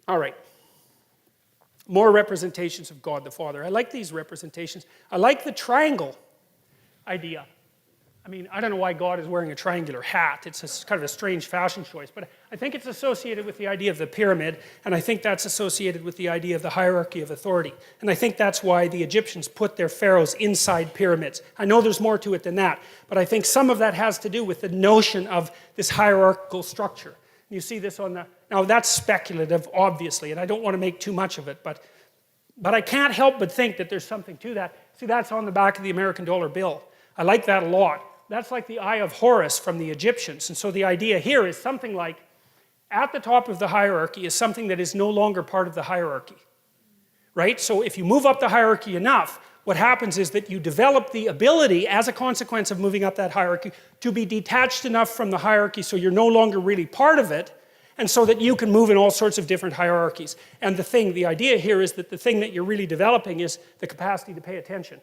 All right. More representations of God the Father. I like these representations. I like the triangle idea. I mean, I don't know why God is wearing a triangular hat. It's kind of a strange fashion choice, but I think it's associated with the idea of the pyramid, and I think that's associated with the idea of the hierarchy of authority. And I think that's why the Egyptians put their pharaohs inside pyramids. I know there's more to it than that, but I think some of that has to do with the notion of this hierarchical structure. You see this on the... Now, that's speculative, obviously, and I don't want to make too much of it, but I can't help but think that there's something to that. See, that's on the back of the American dollar bill. I like that a lot. That's like the Eye of Horus from the Egyptians. And so the idea here is something like, at the top of the hierarchy is something that is no longer part of the hierarchy. Right? So if you move up the hierarchy enough, what happens is that you develop the ability, as a consequence of moving up that hierarchy, to be detached enough from the hierarchy so you're no longer really part of it, and so that you can move in all sorts of different hierarchies. And the idea here is that the thing that you're really developing is the capacity to pay attention.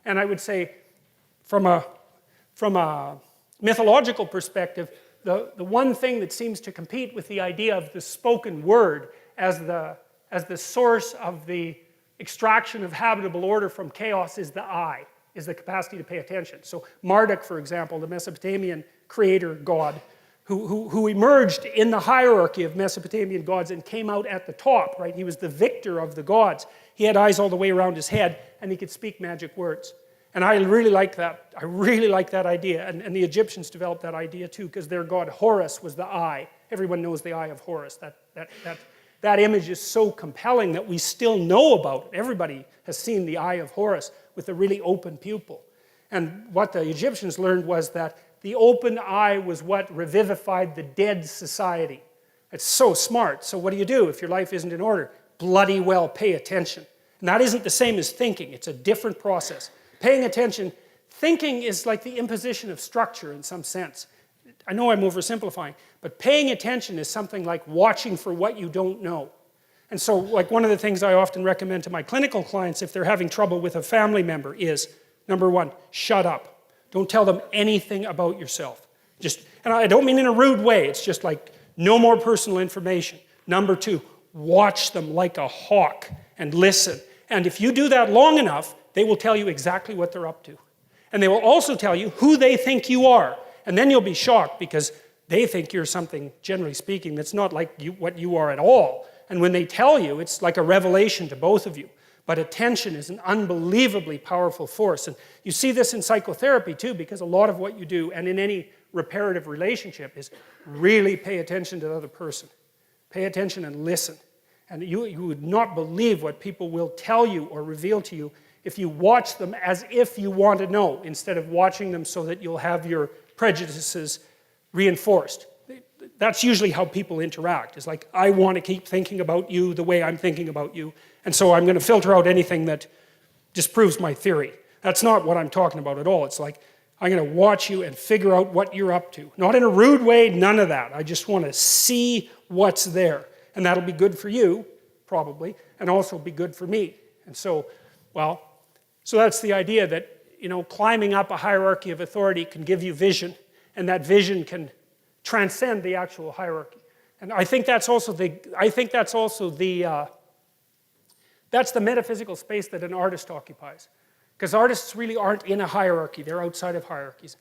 And I would say, from a mythological perspective, the one thing that seems to compete with the idea of the spoken word as the source of the extraction of habitable order from chaos is the eye, is the capacity to pay attention. So Marduk, for example, the Mesopotamian creator god, who emerged in the hierarchy of Mesopotamian gods and came out at the top, right? He was the victor of the gods. He had eyes all the way around his head, and he could speak magic words. And I really like that. I really like that idea. And the Egyptians developed that idea too, because their god Horus was the eye. Everyone knows the Eye of Horus. That image is so compelling that we still know about it. Everybody has seen the Eye of Horus with a really open pupil. And what the Egyptians learned was that the open eye was what revivified the dead society. It's so smart. So what do if your life isn't in order? Bloody well pay attention. And that isn't the same as thinking. It's a different process. Paying attention, thinking is like the imposition of structure in some sense. I know I'm oversimplifying, but paying attention is something like watching for what you don't know. And so, like, one of the things I often recommend to my clinical clients if they're having trouble with a family member is, number one, shut up. Don't tell them anything about yourself. And I don't mean in a rude way, it's just like, no more personal information. Number two, watch them like a hawk and listen. And if you do that long enough, they will tell you exactly what they're up to. And they will also tell you who they think you are. And then you'll be shocked because they think you're something, generally speaking, that's not like what you are at all. And when they tell you, it's like a revelation to both of you. But attention is an unbelievably powerful force. And you see this in psychotherapy too, because a lot of what you do, and in any reparative relationship, is really pay attention to the other person. Pay attention and listen. And you would not believe what people will tell you or reveal to you if you watch them as if you want to know, instead of watching them so that you'll have your prejudices reinforced. That's usually how people interact. It's like, I want to keep thinking about you the way I'm thinking about you, and so I'm going to filter out anything that disproves my theory. That's not what I'm talking about at all. It's like, I'm going to watch you and figure out what you're up to. Not in a rude way, none of that. I just want to see what's there. And that'll be good for you, probably, and also be good for me. And so, well, so that's the idea that, climbing up a hierarchy of authority can give you vision, and that vision can transcend the actual hierarchy. And I think that's also that's the metaphysical space that an artist occupies. Because artists really aren't in a hierarchy, they're outside of hierarchies.